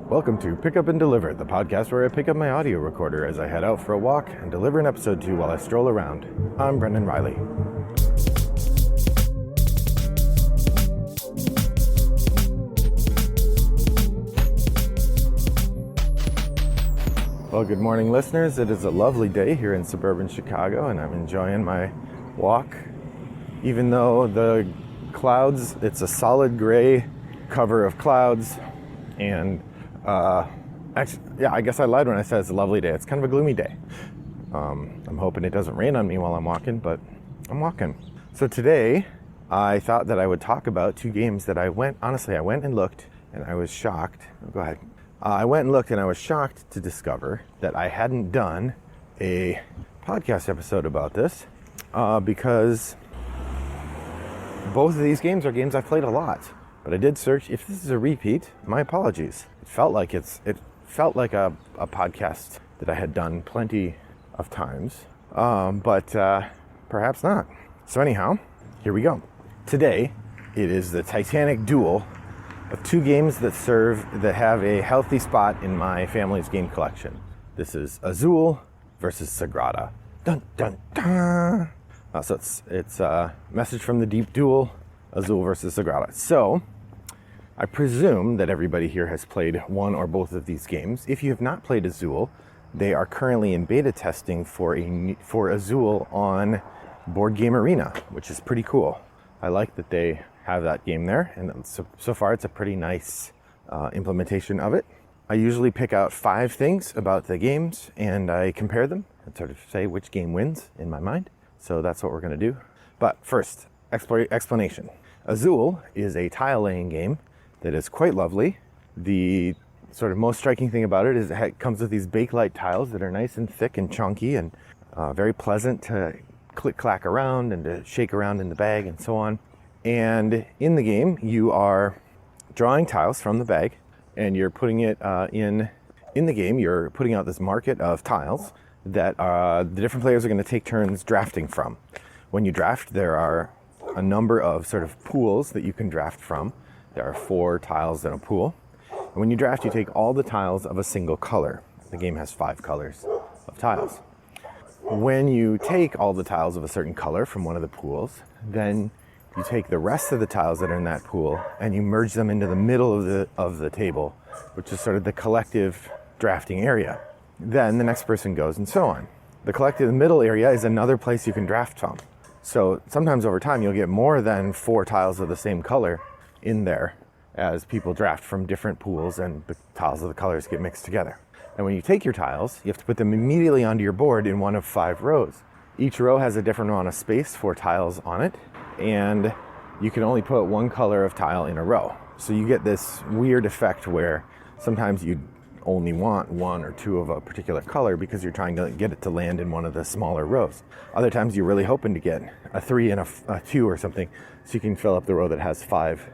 Welcome to Pick Up and Deliver, the podcast where I pick up my audio recorder as I head out for a walk and deliver an episode to you while I stroll around. I'm Brendan Riley. Well, good morning, listeners. It is a lovely day here in suburban Chicago, and I'm enjoying my walk. Even though the clouds, it's a solid gray cover of clouds, and I guess I lied when I said it's a lovely day. It's kind of a gloomy day. I'm hoping it doesn't rain on me while I'm walking, but I'm walking. So today, I thought that I would talk about two games that I went and looked, and I was shocked. Go ahead. I went and looked, and I was shocked to discover that I hadn't done a podcast episode about this, because both of these games are games I've played a lot. But I did search. If this is a repeat, my apologies. It felt like a podcast that I had done plenty of times, but perhaps not. So anyhow, here we go. Today, it is the Titanic duel of two games that have a healthy spot in my family's game collection. This is Azul versus Sagrada. Dun dun dun. So it's a message from the deep duel, Azul versus Sagrada. So I presume that everybody here has played one or both of these games. If you have not played Azul, they are currently in beta testing for Azul on Board Game Arena, which is pretty cool. I like that they have that game there, and so far it's a pretty nice implementation of it. I usually pick out 5 things about the games and I compare them and sort of say which game wins in my mind. So that's what we're going to do. But first, explanation. Azul is a tile laying game that is quite lovely. The sort of most striking thing about it is it comes with these Bakelite tiles that are nice and thick and chunky and very pleasant to click-clack around and to shake around in the bag and so on. And in the game, you are drawing tiles from the bag, and you're putting it in the game. You're putting out this market of tiles that the different players are going to take turns drafting from. When you draft, there are a number of sort of pools that you can draft from. There are 4 tiles in a pool. And when you draft, you take all the tiles of a single color. The game has 5 colors of tiles. When you take all the tiles of a certain color from one of the pools, then you take the rest of the tiles that are in that pool and you merge them into the middle of the table, which is sort of the collective drafting area. Then the next person goes, and so on. The collective middle area is another place you can draft from. So sometimes over time you'll get more than 4 tiles of the same color in there as people draft from different pools and the tiles of the colors get mixed together. And when you take your tiles, you have to put them immediately onto your board in one of 5 rows. Each row has a different amount of space for tiles on it, and you can only put one color of tile in a row. So you get this weird effect where sometimes you only want 1 or 2 of a particular color because you're trying to get it to land in one of the smaller rows. Other times you're really hoping to get a 3 and a 2 or something so you can fill up the row that has 5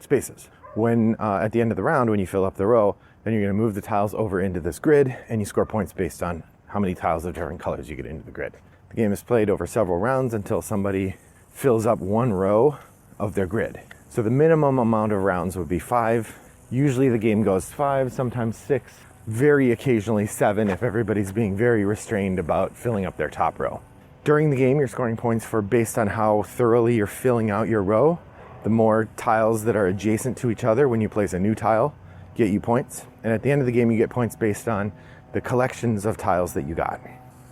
spaces. When at the end of the round, when you fill up the row, then you're going to move the tiles over into this grid and you score points based on how many tiles of different colors you get into the grid. The game is played over several rounds until somebody fills up 1 row of their grid. So the minimum amount of rounds would be 5. Usually the game goes 5, sometimes 6, very occasionally 7 if everybody's being very restrained about filling up their top row. During the game, you're scoring points based on how thoroughly you're filling out your row. The more tiles that are adjacent to each other when you place a new tile get you points. And at the end of the game, you get points based on the collections of tiles that you got.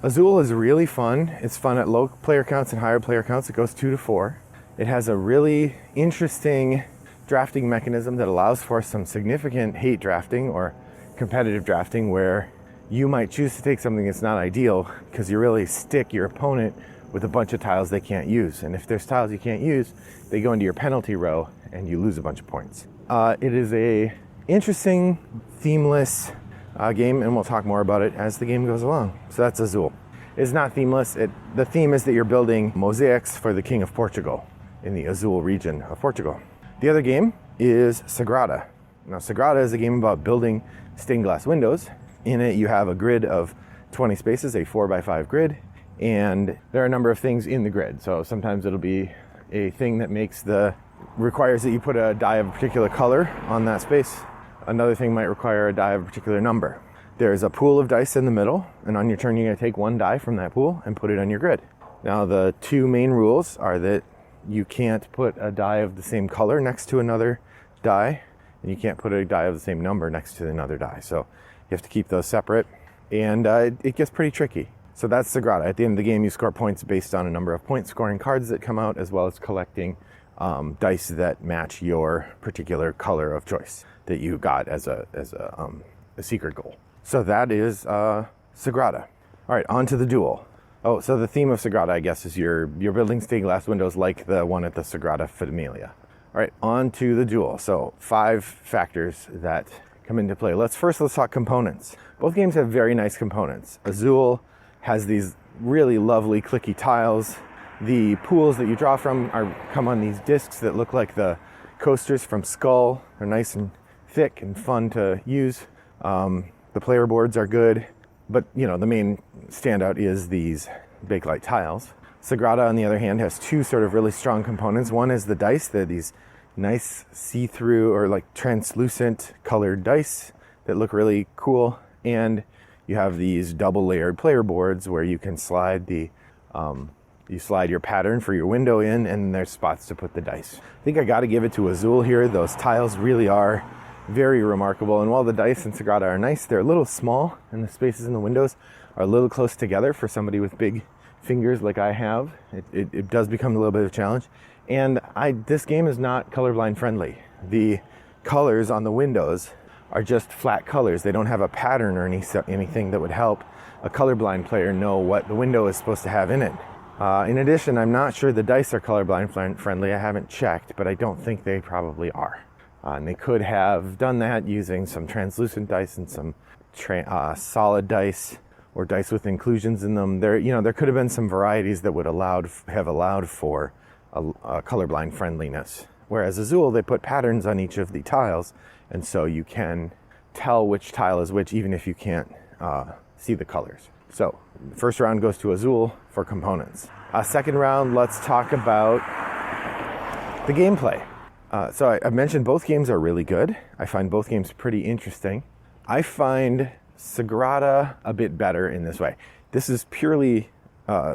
Azul is really fun. It's fun at low player counts and higher player counts. It goes 2 to 4. It has a really interesting drafting mechanism that allows for some significant hate drafting or competitive drafting where you might choose to take something that's not ideal because you really stick your opponent with a bunch of tiles they can't use. And if there's tiles you can't use, they go into your penalty row and you lose a bunch of points. It is a interesting, themeless game, and we'll talk more about it as the game goes along. So that's Azul. It's not themeless. The theme is that you're building mosaics for the King of Portugal in the Azul region of Portugal. The other game is Sagrada. Now, Sagrada is a game about building stained glass windows. In it, you have a grid of 20 spaces, a 4x5 grid, and there are a number of things in the grid. So sometimes it'll be a thing that requires that you put a die of a particular color on that space. Another thing might require a die of a particular number. There's a pool of dice in the middle, and on your turn you're going to take one die from that pool and put it on your grid. Now the two main rules are that you can't put a die of the same color next to another die, and you can't put a die of the same number next to another die. So you have to keep those separate, and it gets pretty tricky. So that's Sagrada. At the end of the game, you score points based on a number of point scoring cards that come out, as well as collecting dice that match your particular color of choice that you got as a secret goal. So that is Sagrada. All right, on to the Duel. Oh, so the theme of Sagrada, I guess, is you're building stained glass windows like the one at the Sagrada Familia. All right, on to the Duel. So 5 factors that come into play. Let's talk components. Both games have very nice components. Azul has these really lovely clicky tiles. The pools that you draw from come on these discs that look like the coasters from Skull. They're nice and thick and fun to use. The player boards are good, but the main standout is these Bakelite tiles. Sagrada, on the other hand, has 2 sort of really strong components. One is the dice. They're these nice see-through or like translucent colored dice that look really cool. And you have these double layered player boards where you can slide you slide your pattern for your window in, and there's spots to put the dice. I think I got to give it to Azul here. Those tiles really are very remarkable. And while the dice in Sagrada are nice, they're a little small, and the spaces in the windows are a little close together for somebody with big fingers like I have. It does become a little bit of a challenge. And this game is not colorblind friendly. The colors on the windows are just flat colors. They don't have a pattern or anything that would help a colorblind player know what the window is supposed to have in it. In addition, I'm not sure the dice are colorblind friendly. I haven't checked, but I don't think they probably are. And they could have done that using some translucent dice and some solid dice, or dice with inclusions in them. There could have been some varieties that would have allowed for a colorblind friendliness. Whereas Azul, they put patterns on each of the tiles, and so you can tell which tile is which, even if you can't see the colors. So, the first round goes to Azul for components. Second round, let's talk about the gameplay. So I mentioned both games are really good. I find both games pretty interesting. I find Sagrada a bit better in this way. This is purely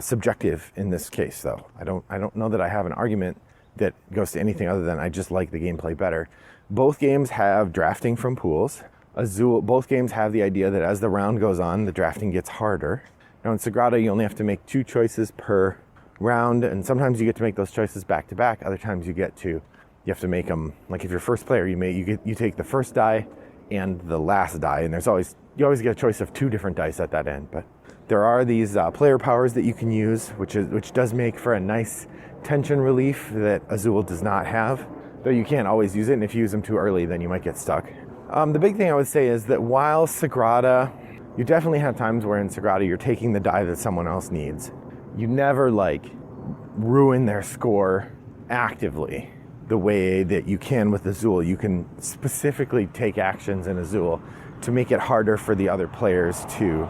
subjective in this case, though. I don't know that I have an argument that goes to anything other than I just like the gameplay better. Both games have drafting from pools. Both games have the idea that as the round goes on, the drafting gets harder. Now in Sagrada, you only have to make 2 choices per round, and sometimes you get to make those choices back to back. Other times you have to make them, like if you're first player, you take the first die and the last die, and you always get a choice of 2 different dice at that end. But there are these player powers that you can use, which does make for a nice tension relief that Azul does not have, though you can't always use it, and if you use them too early, then you might get stuck. The big thing I would say is that while Sagrada, you definitely have times where in Sagrada you're taking the die that someone else needs. You never ruin their score actively the way that you can with Azul. You can specifically take actions in Azul to make it harder for the other players to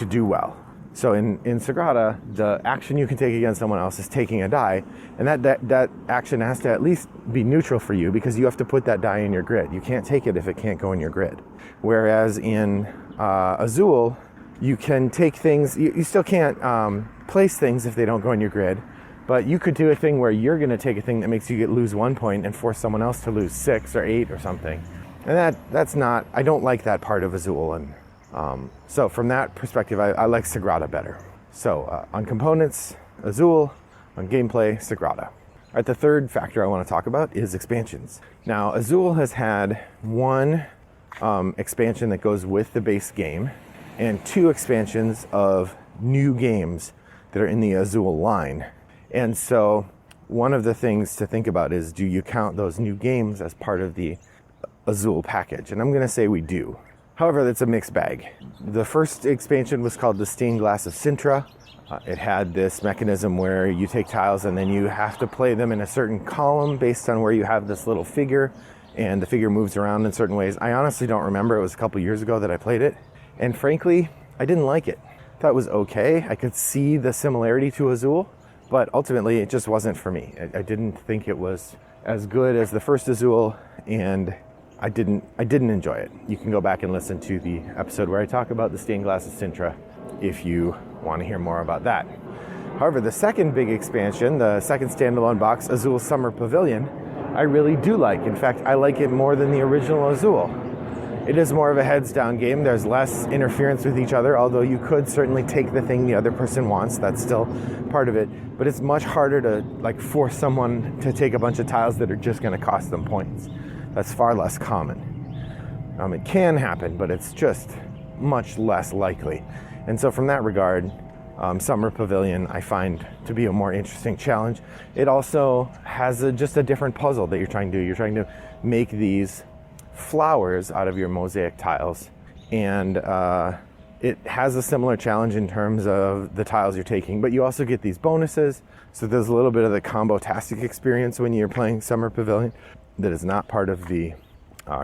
do well. So in Sagrada, the action you can take against someone else is taking a die, and that action has to at least be neutral for you because you have to put that die in your grid. You can't take it if it can't go in your grid. Whereas in Azul, you can take things, you still can't place things if they don't go in your grid, but you could do a thing where you're going to take a thing that makes you lose 1 point and force someone else to lose 6 or 8 or something. And that's not, I don't like that part of Azul. And so from that perspective, I like Sagrada better. So on components, Azul. On gameplay, Sagrada. All right, the third factor I want to talk about is expansions. Now, Azul has had 1 expansion that goes with the base game and 2 expansions of new games that are in the Azul line. And so one of the things to think about is, do you count those new games as part of the Azul package? And I'm going to say we do. However, that's a mixed bag. The first expansion was called the Stained Glass of Sintra. It had this mechanism where you take tiles and then you have to play them in a certain column based on where you have this little figure, and the figure moves around in certain ways. I honestly don't remember. It was a couple years ago that I played it. And frankly, I didn't like it. I thought it was okay. I could see the similarity to Azul, but ultimately it just wasn't for me. I didn't think it was as good as the first Azul, and I didn't enjoy it. You can go back and listen to the episode where I talk about the stained glass of Sintra if you want to hear more about that. However, the second big expansion, the second standalone box, Azul Summer Pavilion, I really do like. In fact, I like it more than the original Azul. It is more of a heads down game. There's less interference with each other, although you could certainly take the thing the other person wants. That's still part of it. But it's much harder to force someone to take a bunch of tiles that are just going to cost them points. That's far less common. It can happen, but it's just much less likely. And so from that regard, Summer Pavilion I find to be a more interesting challenge. It also has just a different puzzle that you're trying to do. You're trying to make these flowers out of your mosaic tiles, and it has a similar challenge in terms of the tiles you're taking, but you also get these bonuses. So there's a little bit of the combo-tastic experience when you're playing Summer Pavilion that is not part of the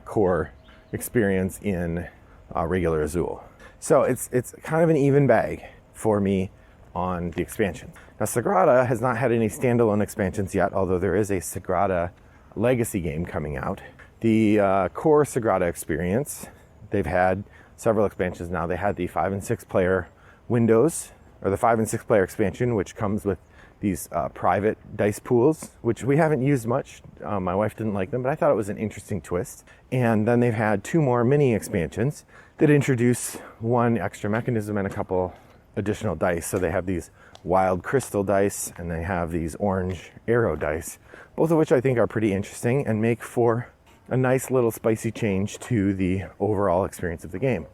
core experience in regular Azul. So it's kind of an even bag for me on the expansion. Now, Sagrada has not had any standalone expansions yet, although there is a Sagrada Legacy game coming out. The core Sagrada experience, they've had several expansions now. They had the 5 and 6 player windows, or the 5 and 6 player expansion, which comes with these private dice pools, which we haven't used much. My wife didn't like them, but I thought it was an interesting twist. And then they've had 2 more mini expansions that introduce 1 extra mechanism and a couple additional dice. So they have these wild crystal dice and they have these orange arrow dice, both of which I think are pretty interesting and make for a nice little spicy change to the overall experience of the game.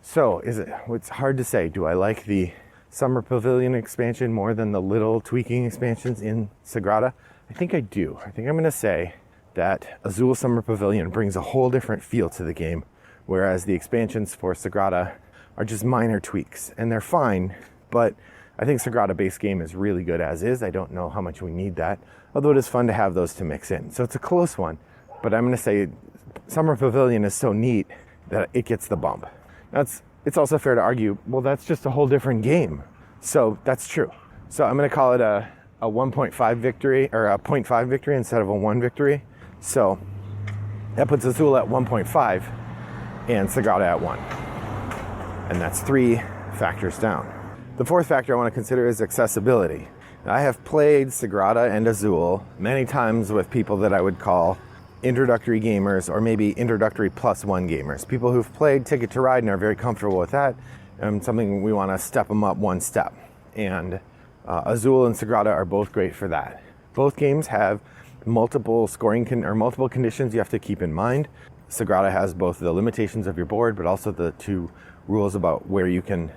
So it's hard to say, do I like the Summer Pavilion expansion more than the little tweaking expansions in Sagrada? I think I do. I think I'm going to say that Azul Summer Pavilion brings a whole different feel to the game, whereas the expansions for Sagrada are just minor tweaks, and they're fine, but I think Sagrada base game is really good as is. I don't know how much we need that, although it is fun to have those to mix in. So it's a close one, but I'm going to say Summer Pavilion is so neat that it gets the bump. It's also fair to argue, well, that's just a whole different game. So that's true. So I'm going to call it a 1.5 victory, or a 0.5 victory instead of a 1 victory. So that puts Azul at 1.5 and Sagrada at 1. And that's 3 factors down. The 4th factor I want to consider is accessibility. Now, I have played Sagrada and Azul many times with people that I would call introductory gamers, or maybe introductory +1 gamers. People who've played Ticket to Ride and are very comfortable with that, and something we want to step them up 1 step. And Azul and Sagrada are both great for that. Both games have multiple multiple conditions you have to keep in mind. Sagrada has both the limitations of your board, but also the 2 rules about where you can,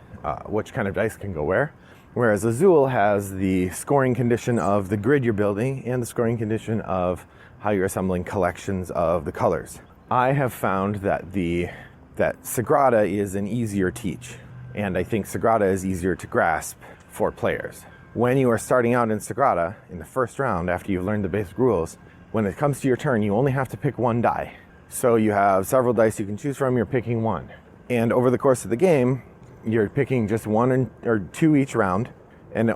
which kind of dice can go where. Whereas Azul has the scoring condition of the grid you're building and the scoring condition of how you're assembling collections of the colors. I have found that that Sagrada is an easier teach, and I think Sagrada is easier to grasp for players. When you are starting out in Sagrada, in the first round, after you've learned the basic rules, when it comes to your turn, you only have to pick 1 die. So you have several dice you can choose from, you're picking 1. And over the course of the game, you're picking just 1 or 2 each round, and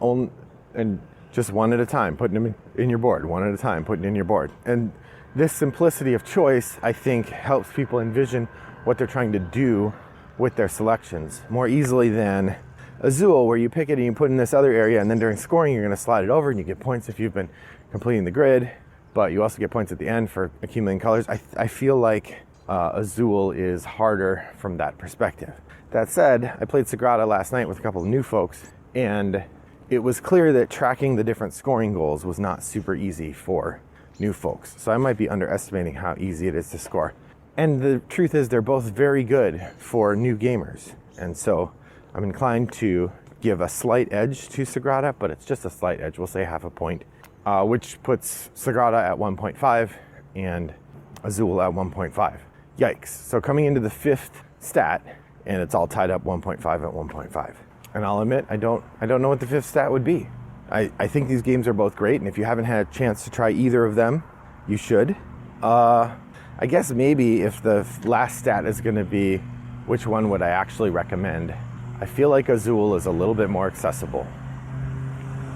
just 1 at a time, putting them in your board, 1 at a time, putting in your board. And this simplicity of choice, I think, helps people envision what they're trying to do with their selections more easily than Azul, where you pick it and you put in this other area, and then during scoring, you're going to slide it over and you get points if you've been completing the grid, but you also get points at the end for accumulating colors. I feel like Azul is harder from that perspective. That said, I played Sagrada last night with a couple of new folks, and it was clear that tracking the different scoring goals was not super easy for new folks. So I might be underestimating how easy it is to score. And the truth is they're both very good for new gamers. And so I'm inclined to give a slight edge to Sagrada, but it's just a slight edge. We'll say half a point, which puts Sagrada at 1.5 and Azul at 1.5. Yikes. So coming into the 5th stat, and it's all tied up 1.5 at 1.5. And I'll admit, I don't know what the 5th stat would be. I think these games are both great, and if you haven't had a chance to try either of them, you should. I guess maybe if the last stat is going to be which one would I actually recommend, I feel like Azul is a little bit more accessible.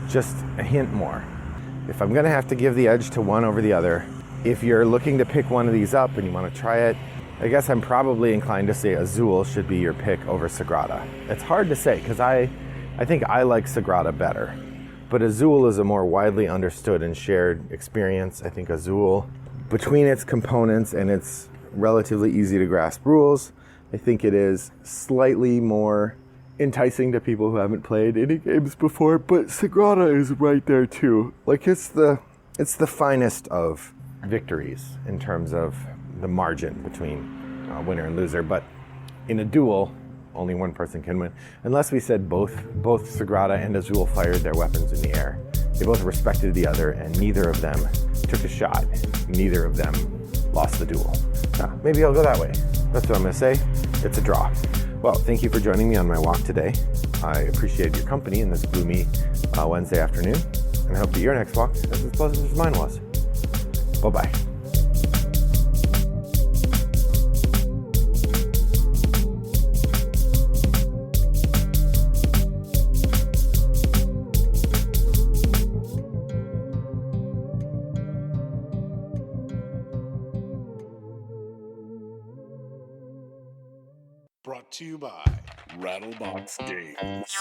Just a hint more. If I'm going to have to give the edge to one over the other, if you're looking to pick one of these up and you want to try it, I guess I'm probably inclined to say Azul should be your pick over Sagrada. It's hard to say because I think I like Sagrada better. But Azul is a more widely understood and shared experience. I think Azul, between its components and its relatively easy to grasp rules, I think it is slightly more enticing to people who haven't played any games before, but Sagrada is right there too. Like it's the finest of victories in terms of the margin between winner and loser. But in a duel, only one person can win. Unless we said both Sagrada and Azul fired their weapons in the air. They both respected the other, and neither of them took a shot. Neither of them lost the duel. Maybe I'll go that way. That's what I'm going to say. It's a draw. Well, thank you for joining me on my walk today. I appreciate your company in this gloomy Wednesday afternoon, and I hope that your next walk is as pleasant as mine was. Bye-bye. Brought to you by Rattlebox Games.